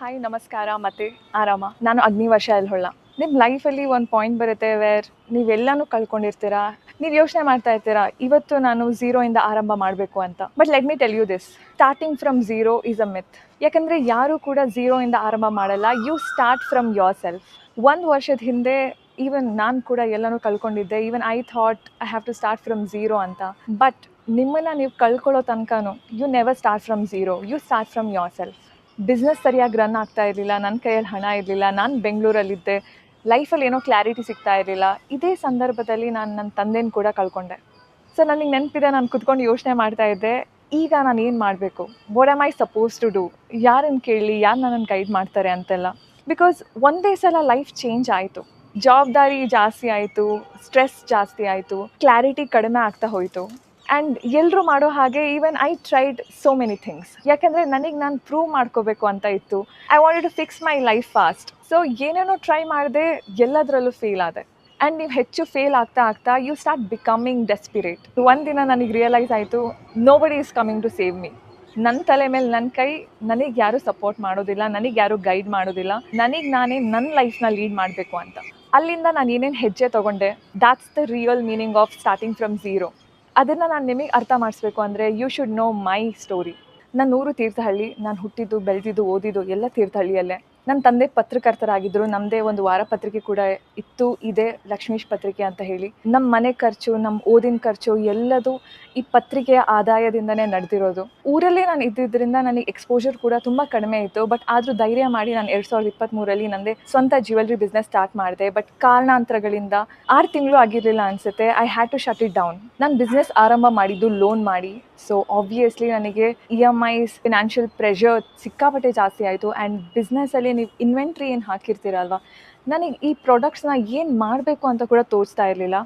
Hi ನಮಸ್ಕಾರ ಮತ್ತೆ ಆರಾಮ. ನಾನು ಅಗ್ನಿವರ್ಷ ಎಲ್ಹೊಳ್ಳ. ನಿಮ್ಮ ಲೈಫಲ್ಲಿ ಒಂದು ಪಾಯಿಂಟ್ ಬರುತ್ತೆ ವೇರ್ ನೀವೆಲ್ಲನೂ ಕಳ್ಕೊಂಡಿರ್ತೀರಾ. ನೀವು ಯೋಚನೆ ಮಾಡ್ತಾ ಇರ್ತೀರಾ ಇವತ್ತು ನಾನು ಝೀರೋಯಿಂದ ಆರಂಭ ಮಾಡಬೇಕು ಅಂತ. But let me tell you this, starting from zero is a myth. ಯಾಕಂದರೆ ಯಾರೂ ಕೂಡ ಝೀರೋಯಿಂದ ಆರಂಭ ಮಾಡಲ್ಲ. You start from yourself. ಒಂದು ವರ್ಷದ ಹಿಂದೆ ಈವನ್ ನಾನು ಕೂಡ ಎಲ್ಲನೂ ಕಳ್ಕೊಂಡಿದ್ದೆ. Even I thought I have to start from zero ಅಂತ. ಬಟ್ ನಿಮ್ಮನ್ನು ನೀವು ಕಳ್ಕೊಳ್ಳೋ ತನಕನೂ you never start from zero, you start from yourself. Business ಸರಿಯಾಗಿ ರನ್ ಆಗ್ತಾ ಇರಲಿಲ್ಲ, ನನ್ನ ಕೈಯಲ್ಲಿ ಹಣ ಇರಲಿಲ್ಲ, ನಾನು ಬೆಂಗಳೂರಲ್ಲಿದ್ದೆ, ಲೈಫಲ್ಲಿ ಏನೋ ಕ್ಲಾರಿಟಿ ಸಿಗ್ತಾ ಇರಲಿಲ್ಲ. ಇದೇ ಸಂದರ್ಭದಲ್ಲಿ ನಾನು ನನ್ನ ತಂದೆನ ಕೂಡ ಕಳ್ಕೊಂಡೆ. ಸೊ ನನಗೆ ನೆನಪಿದೆ, ನಾನು ಕುತ್ಕೊಂಡು ಯೋಚನೆ ಮಾಡ್ತಾ ಇದ್ದೆ, ಈಗ ನಾನು ಏನು ಮಾಡಬೇಕು, what am I suppose to do, ಯಾರನ್ನು ಕೇಳಲಿ, ಯಾರು ನನ್ನನ್ನು ಗೈಡ್ ಮಾಡ್ತಾರೆ ಅಂತೆಲ್ಲ. ಬಿಕಾಸ್ ಒಂದೇ ಸಲ ಲೈಫ್ ಚೇಂಜ್ ಆಯಿತು. ಜವಾಬ್ದಾರಿ ಜಾಸ್ತಿ ಆಯಿತು, ಸ್ಟ್ರೆಸ್ ಜಾಸ್ತಿ ಆಯಿತು, ಕ್ಲಾರಿಟಿ ಕಡಿಮೆ ಆಗ್ತಾ ಹೋಯಿತು. ಆ್ಯಂಡ್ ಎಲ್ಲರೂ ಮಾಡೋ ಹಾಗೆ even I tried so many things. ಯಾಕೆಂದರೆ ನನಗೆ ನಾನು ಪ್ರೂವ್ ಮಾಡ್ಕೋಬೇಕು ಅಂತ ಇತ್ತು. I wanted to fix my life fast. So ಏನೇನೋ ಟ್ರೈ ಮಾಡಿದೆ, ಎಲ್ಲದರಲ್ಲೂ ಫೇಲ್ ಆದೆ. ಆ್ಯಂಡ್ ನೀವು ಹೆಚ್ಚು ಫೇಲ್ ಆಗ್ತಾ ಆಗ್ತಾ ಯು ಸ್ಟಾರ್ಟ್ ಬಿಕಮಿಂಗ್ ಡೆಸ್ಪಿರೇಟ್. ಒಂದಿನ ನನಗೆ ರಿಯಲೈಸ್ ಆಯಿತು, nobody is coming to save me. ನನ್ನ ತಲೆ ಮೇಲೆ ನನ್ನ ಕೈ, ನನಗೆ ಯಾರೂ ಸಪೋರ್ಟ್ ಮಾಡೋದಿಲ್ಲ, ನನಗೆ ಯಾರೂ ಗೈಡ್ ಮಾಡೋದಿಲ್ಲ, ನನಗೆ ನಾನೇ ನನ್ನ ಲೈಫ್ನ ಲೀಡ್ ಮಾಡಬೇಕು ಅಂತ. ಅಲ್ಲಿಂದ ನಾನು ಏನೇನು ಹೆಜ್ಜೆ ತೊಗೊಂಡೆ, that's the real meaning of starting from zero. ಅದನ್ನು ನಾನು ನಿಮಗೆ ಅರ್ಥ ಮಾಡಿಸ್ಬೇಕು ಅಂದರೆ you should know my story. ನನ್ನ ಊರು ತೀರ್ಥಹಳ್ಳಿ. ನಾನು ಹುಟ್ಟಿದ್ದು, ಬೆಳೆದಿದ್ದು, ಓದಿದ್ದು ಎಲ್ಲ ತೀರ್ಥಹಳ್ಳಿಯಲ್ಲೇ. ನನ್ನ ತಂದೆ ಪತ್ರಕರ್ತರಾಗಿದ್ದರು. ನಮ್ಮದೇ ಒಂದು ವಾರಪತ್ರಿಕೆ ಕೂಡ ಇತ್ತು, ಇದೆ, ಲಕ್ಷ್ಮೀಶ್ ಪತ್ರಿಕೆ ಅಂತ ಹೇಳಿ. ನಮ್ಮ ಮನೆ ಖರ್ಚು, ನಮ್ಮ ಓದಿನ ಖರ್ಚು ಎಲ್ಲದೂ ಈ ಪತ್ರಿಕೆಯ ಆದಾಯದಿಂದನೇ ನಡೆದಿರೋದು. ಊರಲ್ಲೇ ನಾನು ಇದ್ದಿದ್ದರಿಂದ ನನಗೆ ಎಕ್ಸ್ಪೋಜರ್ ಕೂಡ ತುಂಬ ಕಡಿಮೆ ಇತ್ತು. ಬಟ್ ಆದರೂ ಧೈರ್ಯ ಮಾಡಿ ನಾನು 2023 ನನ್ನದೇ ಸ್ವಂತ ಜ್ಯುವೆಲ್ರಿ ಬಿಸ್ನೆಸ್ ಸ್ಟಾರ್ಟ್ ಮಾಡಿದೆ. ಬಟ್ ಕಾರಣಾಂತರಗಳಿಂದ 6 ತಿಂಗಳು ಆಗಿರಲಿಲ್ಲ ಅನಿಸುತ್ತೆ, I had to shut it down. ನಾನು ಬಿಸ್ನೆಸ್ ಆರಂಭ ಮಾಡಿದ್ದು ಲೋನ್ ಮಾಡಿ. ಸೊ ಆಬ್ವಿಯಸ್ಲಿ ನನಗೆ EMIs, ಫಿನಾನ್ಷಿಯಲ್ ಪ್ರೆಷರ್ ಸಿಕ್ಕಾಪಟ್ಟೆ ಜಾಸ್ತಿ ಆಯಿತು. ಆ್ಯಂಡ್ ಬಿಸ್ನೆಸ್ಸಲ್ಲಿ ನೀವು ಇನ್ವೆಂಟ್ರಿ ಏನು ಹಾಕಿರ್ತೀರಲ್ವ, ನನಗೆ ಈ ಪ್ರಾಡಕ್ಟ್ಸ್ನ ಏನು ಮಾಡಬೇಕು ಅಂತ ಕೂಡ ತೋಚ್ತಾ ಇರಲಿಲ್ಲ.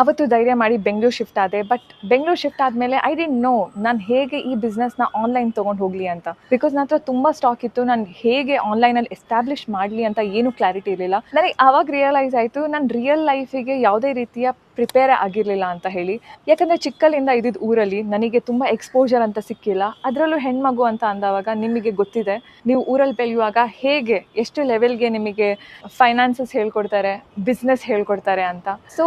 ಅವತ್ತು ಧೈರ್ಯ ಮಾಡಿ ಬೆಂಗಳೂರು ಶಿಫ್ಟ್ ಆದೆ. ಬಟ್ ಬೆಂಗಳೂರು ಶಿಫ್ಟ್ ಆದಮೇಲೆ ಐ ಡಿಂಟ್ ನೋ ನಾನು ಹೇಗೆ ಈ ಬಿಸ್ನೆಸ್ನ ಆನ್ಲೈನ್ ತೊಗೊಂಡು ಹೋಗಲಿ ಅಂತ. ಬಿಕಾಸ್ ನನ್ನ ಹತ್ರ ತುಂಬ ಸ್ಟಾಕ್ ಇತ್ತು. ನಾನು ಹೇಗೆ ಆನ್ಲೈನಲ್ಲಿ ಎಸ್ಟಾಬ್ಲಿಷ್ ಮಾಡಲಿ ಅಂತ ಏನೂ ಕ್ಲಾರಿಟಿ ಇರಲಿಲ್ಲ. ನನಗೆ ಆವಾಗ ರಿಯಲೈಸ್ ಆಯಿತು, ನಾನು ರಿಯಲ್ ಲೈಫಿಗೆ ಯಾವುದೇ ರೀತಿಯ ಪ್ರಿಪೇರೇ ಆಗಿರಲಿಲ್ಲ ಅಂತ ಹೇಳಿ. ಯಾಕಂದರೆ ಚಿಕ್ಕಲ್ಲಿಂದ ಇದ್ದಿದ್ದು ಊರಲ್ಲಿ ನನಗೆ ತುಂಬ ಎಕ್ಸ್ಪೋಜರ್ ಅಂತ ಸಿಕ್ಕಿಲ್ಲ. ಅದರಲ್ಲೂ ಹೆಣ್ಮಗು ಅಂತ ಅಂದವಾಗ ನಿಮಗೆ ಗೊತ್ತಿದೆ, ನೀವು ಊರಲ್ಲಿ ಬೆಳೆಯುವಾಗ ಹೇಗೆ, ಎಷ್ಟು ಲೆವೆಲ್ಗೆ ನಿಮಗೆ ಫೈನಾನ್ಸಸ್ ಹೇಳ್ಕೊಡ್ತಾರೆ, ಬಿಸ್ನೆಸ್ ಹೇಳ್ಕೊಡ್ತಾರೆ ಅಂತ. ಸೊ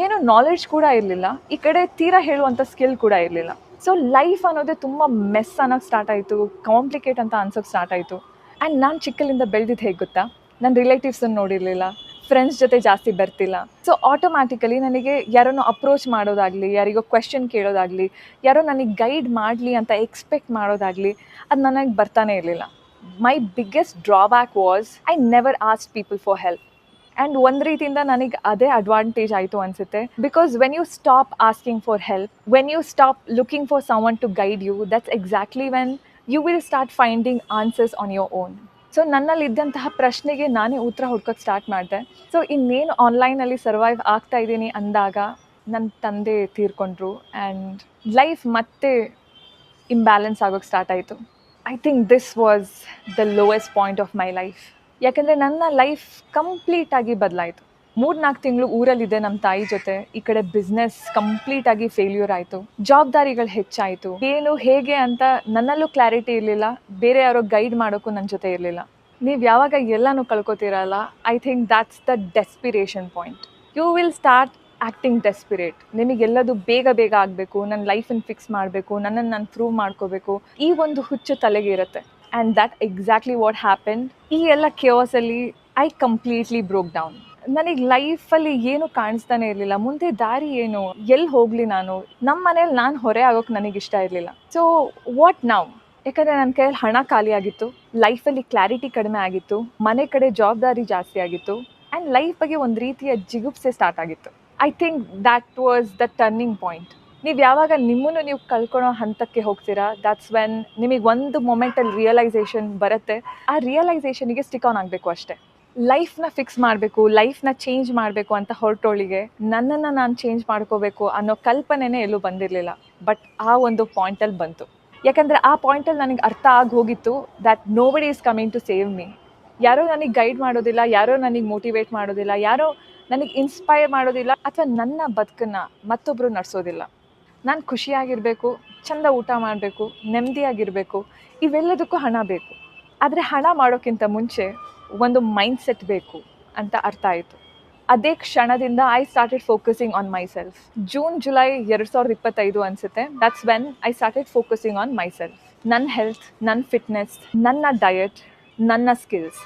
ಏನೋ ನಾಲೆಡ್ಜ್ ಕೂಡ ಇರಲಿಲ್ಲ, ಈ ಕಡೆ ತೀರಾ ಹೇಳುವಂಥ ಸ್ಕಿಲ್ ಕೂಡ ಇರಲಿಲ್ಲ. ಸೊ ಲೈಫ್ ಅನ್ನೋದೇ ತುಂಬ ಮೆಸ್ ಅನ್ನೋಕ್ಕೆ ಸ್ಟಾರ್ಟ್ ಆಯಿತು, ಕಾಂಪ್ಲಿಕೇಟ್ ಅಂತ ಅನ್ಸೋಕ್ಕೆ ಸ್ಟಾರ್ಟ್ ಆಯಿತು. ಆ್ಯಂಡ್ ನಾನು ಚಿಕ್ಕಲ್ಲಿಂದ ಬೆಳೆದಿದ್ದು ಹೇಗೆ ಗೊತ್ತಾ, ನನ್ನ ರಿಲೇಟಿವ್ಸನ್ನು ನೋಡಿರಲಿಲ್ಲ, ಫ್ರೆಂಡ್ಸ್ ಜೊತೆ ಜಾಸ್ತಿ ಬರ್ತಿಲ್ಲ. ಸೊ ಆಟೋಮ್ಯಾಟಿಕಲಿ ನನಗೆ ಯಾರನ್ನು ಅಪ್ರೋಚ್ ಮಾಡೋದಾಗಲಿ, ಯಾರಿಗೋ ಕ್ವೆಶ್ಚನ್ ಕೇಳೋದಾಗಲಿ, ಯಾರೋ ನನಗೆ ಗೈಡ್ ಮಾಡಲಿ ಅಂತ ಎಕ್ಸ್ಪೆಕ್ಟ್ ಮಾಡೋದಾಗಲಿ, ಅದು ನನಗೆ ಬರ್ತಾನೆ ಇರಲಿಲ್ಲ. My biggest drawback was I never asked people for help. And ಒಂದು ರೀತಿಯಿಂದ ನನಗೆ ಅದೇ ಅಡ್ವಾಂಟೇಜ್ ಆಯಿತು ಅನಿಸುತ್ತೆ. Because when you stop asking for help, when you stop looking for someone to guide you, that's exactly when you will start finding answers on your own. So ನನ್ನಲ್ಲಿದ್ದಂತಹ ಪ್ರಶ್ನೆಗೆ ನಾನೇ ಉತ್ತರ ಹುಡ್ಕೋಕ್ಕೆ ಸ್ಟಾರ್ಟ್ ಮಾಡಿದೆ. ಸೊ ಇನ್ನೇನು ಆನ್ಲೈನಲ್ಲಿ ಸರ್ವೈವ್ ಆಗ್ತಾ ಇದ್ದೀನಿ ಅಂದಾಗ ನನ್ನ ತಂದೆ ತೀರ್ಕೊಂಡ್ರು. ಆ್ಯಂಡ್ ಲೈಫ್ ಮತ್ತೆ ಇಂಬ್ಯಾಲೆನ್ಸ್ ಆಗೋಕ್ಕೆ ಸ್ಟಾರ್ಟ್ ಆಯಿತು. I think this was the lowest point of my life. ಯಾಕಂದರೆ ನನ್ನ ಲೈಫ್ ಕಂಪ್ಲೀಟಾಗಿ ಬದಲಾಯಿತು. 3-4 ತಿಂಗಳು ಊರಲ್ಲಿದ್ದೆ ನಮ್ಮ ತಾಯಿ ಜೊತೆ. ಈ ಕಡೆ ಬಿಸ್ನೆಸ್ ಕಂಪ್ಲೀಟಾಗಿ ಫೇಲ್ಯೂರ್ ಆಯಿತು, ಜವಾಬ್ದಾರಿಗಳು ಹೆಚ್ಚಾಯಿತು. ಏನು ಹೇಗೆ ಅಂತ ನನ್ನಲ್ಲೂ ಕ್ಲಾರಿಟಿ ಇರಲಿಲ್ಲ, ಬೇರೆ ಯಾರೋ ಗೈಡ್ ಮಾಡೋಕ್ಕೂ ನನ್ನ ಜೊತೆ ಇರಲಿಲ್ಲ. ನೀವು ಯಾವಾಗ ಎಲ್ಲನೂ ಕಳ್ಕೊತೀರಲ್ಲ, I think that's the desperation point. You will start acting desperate. ನಿಮಗೆಲ್ಲದು ಬೇಗ ಬೇಗ ಆಗಬೇಕು, ನನ್ನ ಲೈಫನ್ನು ಫಿಕ್ಸ್ ಮಾಡಬೇಕು, ನನ್ನನ್ನು ನಾನು ಪ್ರೂವ್ ಮಾಡ್ಕೋಬೇಕು, ಈ ಒಂದು ಹುಚ್ಚು ತಲೆಗೆ ಇರುತ್ತೆ. And that exactly what happen. ಈ ಎಲ್ಲ ಕೇವಸಲ್ಲಿ ಐ ಕಂಪ್ಲೀಟ್ಲಿ ಬ್ರೋಕ್ ಡೌನ್. ನನಗೆ ಲೈಫಲ್ಲಿ ಏನು ಕಾಣಿಸ್ತಾನೆ ಇರಲಿಲ್ಲ, ಮುಂದೆ ದಾರಿ ಏನು, ಎಲ್ಲಿ ಹೋಗಲಿ ನಾನು. ನಮ್ಮ ಮನೇಲಿ ನಾನು ಹೊರೆ ಆಗೋಕ್ಕೆ ನನಗಿಷ್ಟ ಇರಲಿಲ್ಲ. So what now? ಯಾಕಂದರೆ ನನ್ನ ಕೈಯಲ್ಲಿ ಹಣ ಖಾಲಿ ಆಗಿತ್ತು, ಲೈಫಲ್ಲಿ ಕ್ಲಾರಿಟಿ ಕಡಿಮೆ ಆಗಿತ್ತು, ಮನೆ ಕಡೆ ಜವಾಬ್ದಾರಿ ಜಾಸ್ತಿ ಆಗಿತ್ತು, ಆ್ಯಂಡ್ ಲೈಫ್ ಬಗ್ಗೆ ಒಂದು ರೀತಿಯ ಜಿಗುಪ್ಸೆ ಸ್ಟಾರ್ಟ್ ಆಗಿತ್ತು. I think that was the turning point. ನೀವು ಯಾವಾಗ ನಿಮ್ಮನ್ನು ನೀವು ಕಳ್ಕೊಳ್ಳೋ ಹಂತಕ್ಕೆ ಹೋಗ್ತೀರಾ, ದ್ಯಾಟ್ಸ್ ವೆನ್ ನಿಮಗೆ ಒಂದು ಮೊಮೆಂಟಲ್ಲಿ ರಿಯಲೈಸೇಷನ್ ಬರುತ್ತೆ. ಆ ರಿಯಲೈಸೇಷನಿಗೆ ಸ್ಟಿಕ್ ಆನ್ ಆಗಬೇಕು ಅಷ್ಟೇ. ಲೈಫ್ನ ಫಿಕ್ಸ್ ಮಾಡಬೇಕು, ಲೈಫ್ನ ಚೇಂಜ್ ಮಾಡಬೇಕು ಅಂತ ಹೊರಟೋಳಿಗೆ ನನ್ನನ್ನು ನಾನು ಚೇಂಜ್ ಮಾಡ್ಕೋಬೇಕು ಅನ್ನೋ ಕಲ್ಪನೆನೇ ಎಲ್ಲೂ ಬಂದಿರಲಿಲ್ಲ. ಬಟ್ ಆ ಒಂದು ಪಾಯಿಂಟಲ್ಲಿ ಬಂತು. ಯಾಕಂದರೆ ಆ ಪಾಯಿಂಟಲ್ಲಿ ನನಗೆ ಅರ್ಥ ಆಗಿ ಹೋಗಿತ್ತು that nobody is coming to save me. ಯಾರೋ ನನಗೆ ಗೈಡ್ ಮಾಡೋದಿಲ್ಲ, ಯಾರೋ ನನಗೆ ಮೋಟಿವೇಟ್ ಮಾಡೋದಿಲ್ಲ, ಯಾರೋ ನನಗೆ ಇನ್ಸ್ಪೈರ್ ಮಾಡೋದಿಲ್ಲ, ಅಥವಾ ನನ್ನ ಬದುಕನ್ನು ಮತ್ತೊಬ್ಬರು ನಡೆಸೋದಿಲ್ಲ. ನಾನು ಖುಷಿಯಾಗಿರಬೇಕು, ಚೆಂದ ಊಟ ಮಾಡಬೇಕು, ನೆಮ್ಮದಿಯಾಗಿರಬೇಕು, ಇವೆಲ್ಲದಕ್ಕೂ ಹಣ ಬೇಕು. ಆದರೆ ಹಣ ಮಾಡೋಕ್ಕಿಂತ ಮುಂಚೆ ಒಂದು ಮೈಂಡ್ ಸೆಟ್ ಬೇಕು ಅಂತ ಅರ್ಥ ಆಯಿತು. ಅದೇ ಕ್ಷಣದಿಂದ I started focusing on myself. June July 2025 ಅನಿಸುತ್ತೆ, that's when I started focusing on myself. ನನ್ನ ಹೆಲ್ತ್, ನನ್ನ ಫಿಟ್ನೆಸ್, ನನ್ನ ಡಯಟ್, ನನ್ನ ಸ್ಕಿಲ್ಸ್,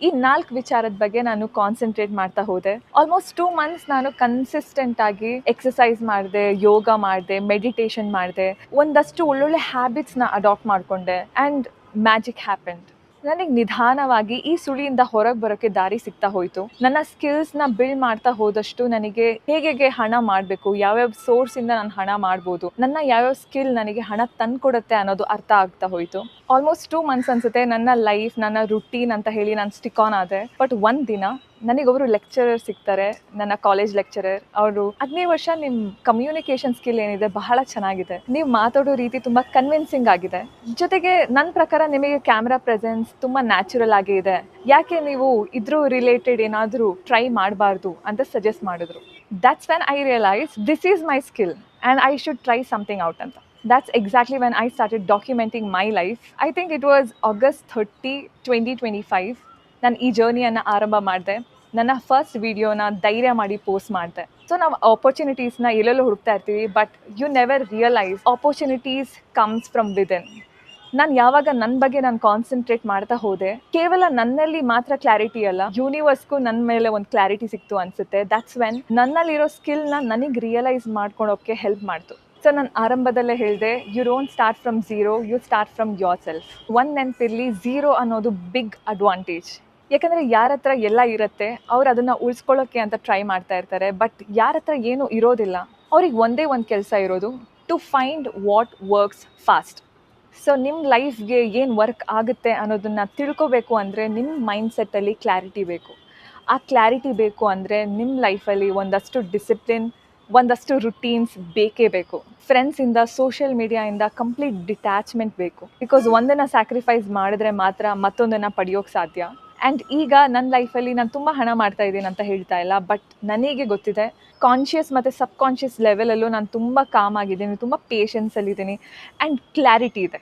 ಈ 4 ವಿಚಾರದ ಬಗ್ಗೆ ನಾನು ಕಾನ್ಸಂಟ್ರೇಟ್ ಮಾಡ್ತಾ ಹೋದೆ. ಆಲ್ಮೋಸ್ಟ್ 2 ಮಂತ್ಸ್ ನಾನು ಕನ್ಸಿಸ್ಟೆಂಟ್ ಆಗಿ ಎಕ್ಸಸೈಸ್ ಮಾಡಿದೆ, ಯೋಗ ಮಾಡಿದೆ, ಮೆಡಿಟೇಷನ್ ಮಾಡಿದೆ, ಒಂದಷ್ಟು ಒಳ್ಳೊಳ್ಳೆ ಹ್ಯಾಬಿಟ್ಸ್ನ ಅಡಾಪ್ಟ್ ಮಾಡಿಕೊಂಡೆ ಆ್ಯಂಡ್ ಮ್ಯಾಜಿಕ್ ಹ್ಯಾಪೆಂಡ್. ನನಗೆ ನಿಧಾನವಾಗಿ ಈ ಸುಳಿಯಿಂದ ಹೊರಗೆ ಬರೋಕ್ಕೆ ದಾರಿ ಸಿಗ್ತಾ ಹೋಯಿತು. ನನ್ನ ಸ್ಕಿಲ್ಸ್ನ ಬಿಲ್ಡ್ ಮಾಡ್ತಾ ಹೋದಷ್ಟು ನನಗೆ ಹೇಗೆ ಹಣ ಮಾಡಬೇಕು, ಯಾವ್ಯಾವ ಸೋರ್ಸಿಂದ ನಾನು ಹಣ ಮಾಡ್ಬೋದು, ನನ್ನ ಯಾವ್ಯಾವ ಸ್ಕಿಲ್ ನನಗೆ ಹಣ ತಂದುಕೊಡುತ್ತೆ ಅನ್ನೋದು ಅರ್ಥ ಆಗ್ತಾ ಹೋಯಿತು. ಆಲ್ಮೋಸ್ಟ್ 2 ಮಂತ್ಸ್ ಅನಿಸುತ್ತೆ ನನ್ನ ಲೈಫ್, ನನ್ನ ರುಟೀನ್ ಅಂತ ಹೇಳಿ ನಾನು ಸ್ಟಿಕ್ ಆನ್ ಆದೆ. ಬಟ್ ಒಂದು ದಿನ ನನಗೊಬ್ಬರು ಲೆಕ್ಚರರ್ ಸಿಗ್ತಾರೆ, ನನ್ನ ಕಾಲೇಜ್ ಲೆಕ್ಚರರ್. ಅವರು 15 ವರ್ಷ ನಿಮ್ಮ ಕಮ್ಯುನಿಕೇಷನ್ ಸ್ಕಿಲ್ ಏನಿದೆ ಬಹಳ ಚೆನ್ನಾಗಿದೆ, ನೀವು ಮಾತಾಡೋ ರೀತಿ ತುಂಬ ಕನ್ವಿನ್ಸಿಂಗ್ ಆಗಿದೆ, ಜೊತೆಗೆ ನನ್ನ ಪ್ರಕಾರ ನಿಮಗೆ ಕ್ಯಾಮ್ರಾ ಪ್ರೆಸೆನ್ಸ್ ತುಂಬ ನ್ಯಾಚುರಲ್ ಆಗಿ ಇದೆ, ಯಾಕೆ ನೀವು ಇದ್ರ ರಿಲೇಟೆಡ್ ಏನಾದರೂ ಟ್ರೈ ಮಾಡಬಾರ್ದು ಅಂತ ಸಜೆಸ್ಟ್ ಮಾಡಿದ್ರು. That's when I realise this is my skill and I should try something out ಅಂತ. That's exactly when I started documenting my life. I think it was August 30, 2025. ನಾನು ಈ ಜರ್ನಿಯನ್ನು ಆರಂಭ ಮಾಡಿದೆ. ನನ್ನ ಫಸ್ಟ್ ವಿಡಿಯೋನ ಧೈರ್ಯ ಮಾಡಿ ಪೋಸ್ಟ್ ಮಾಡಿದೆ. ಸೊ ನಾವು ಆಪರ್ಚುನಿಟೀಸ್ನ ಎಲ್ಲೆಲ್ಲೋ ಹುಡುಕ್ತಾ ಇರ್ತೀವಿ, but you never realise opportunities comes from within. ನಾನು ಯಾವಾಗ ನನ್ನ ಬಗ್ಗೆ ನಾನು ಕಾನ್ಸಂಟ್ರೇಟ್ ಮಾಡ್ತಾ ಹೋದೆ, ಕೇವಲ ನನ್ನಲ್ಲಿ ಮಾತ್ರ ಕ್ಲಾರಿಟಿ ಅಲ್ಲ, ಯೂನಿವರ್ಸ್ಗೂ ನನ್ನ ಮೇಲೆ ಒಂದು ಕ್ಲಾರಿಟಿ ಸಿಕ್ತು ಅನಿಸುತ್ತೆ. ದಟ್ಸ್ ವೆನ್ ನನ್ನಲ್ಲಿರೋ ಸ್ಕಿಲ್ನ ನನಗೆ ರಿಯಲೈಸ್ ಮಾಡ್ಕೊಳೋಕ್ಕೆ ಹೆಲ್ಪ್ ಮಾಡ್ತು. ಸೊ ನಾನು ಆರಂಭದಲ್ಲೇ ಹೇಳಿದೆ, you don't start from zero, you start from yourself. ಒಂದು ನೆನಪಿರಲಿ, ಝೀರೋ ಅನ್ನೋದು ಬಿಗ್ ಅಡ್ವಾಂಟೇಜ್. ಯಾಕಂದರೆ ಯಾರ ಹತ್ರ ಎಲ್ಲ ಇರುತ್ತೆ, ಅವ್ರು ಅದನ್ನು ಉಳಿಸ್ಕೊಳ್ಳೋಕ್ಕೆ ಅಂತ ಟ್ರೈ ಮಾಡ್ತಾ ಇರ್ತಾರೆ. ಬಟ್ ಯಾರ ಹತ್ರ ಏನೂ ಇರೋದಿಲ್ಲ, ಅವ್ರಿಗೆ ಒಂದೇ ಒಂದು ಕೆಲಸ ಇರೋದು, to find what works fast. So ನಿಮ್ಮ ಲೈಫ್ಗೆ ಏನು ವರ್ಕ್ ಆಗುತ್ತೆ ಅನ್ನೋದನ್ನು ತಿಳ್ಕೊಬೇಕು ಅಂದರೆ ನಿಮ್ಮ ಮೈಂಡ್ಸೆಟ್ಟಲ್ಲಿ ಕ್ಲಾರಿಟಿ ಬೇಕು. ಆ ಕ್ಲಾರಿಟಿ ಬೇಕು ಅಂದರೆ ನಿಮ್ಮ ಲೈಫಲ್ಲಿ ಒಂದಷ್ಟು ಡಿಸಿಪ್ಲಿನ್, ಒಂದಷ್ಟು ರುಟೀನ್ಸ್ ಬೇಕೇ ಬೇಕು. ಫ್ರೆಂಡ್ಸಿಂದ, ಸೋಷಿಯಲ್ ಮೀಡಿಯಾಯಿಂದ ಕಂಪ್ಲೀಟ್ ಡಿಟ್ಯಾಚ್ಮೆಂಟ್ ಬೇಕು. ಬಿಕಾಸ್ ಒಂದನ್ನು ಸ್ಯಾಕ್ರಿಫೈಸ್ ಮಾಡಿದ್ರೆ ಮಾತ್ರ ಮತ್ತೊಂದನ್ನು ಪಡೆಯೋಕ್ಕೆ ಸಾಧ್ಯ. ಆ್ಯಂಡ್ ಈಗ ನನ್ನ ಲೈಫಲ್ಲಿ ನಾನು ತುಂಬ ಹಣ ಮಾಡ್ತಾ ಇದ್ದೀನಿ ಅಂತ ಹೇಳ್ತಾ ಇಲ್ಲ, ಬಟ್ ನನಗೆ ಗೊತ್ತಿದೆ ಕಾನ್ಷಿಯಸ್ ಮತ್ತು ಸಬ್ಕಾನ್ಷಿಯಸ್ ಲೆವೆಲಲ್ಲೂ ನಾನು ತುಂಬ ಕಾಮ್ ಆಗಿದ್ದೀನಿ, ತುಂಬ ಪೇಷನ್ಸಲ್ಲಿದ್ದೀನಿ ಆ್ಯಂಡ್ ಕ್ಲಾರಿಟಿ ಇದೆ.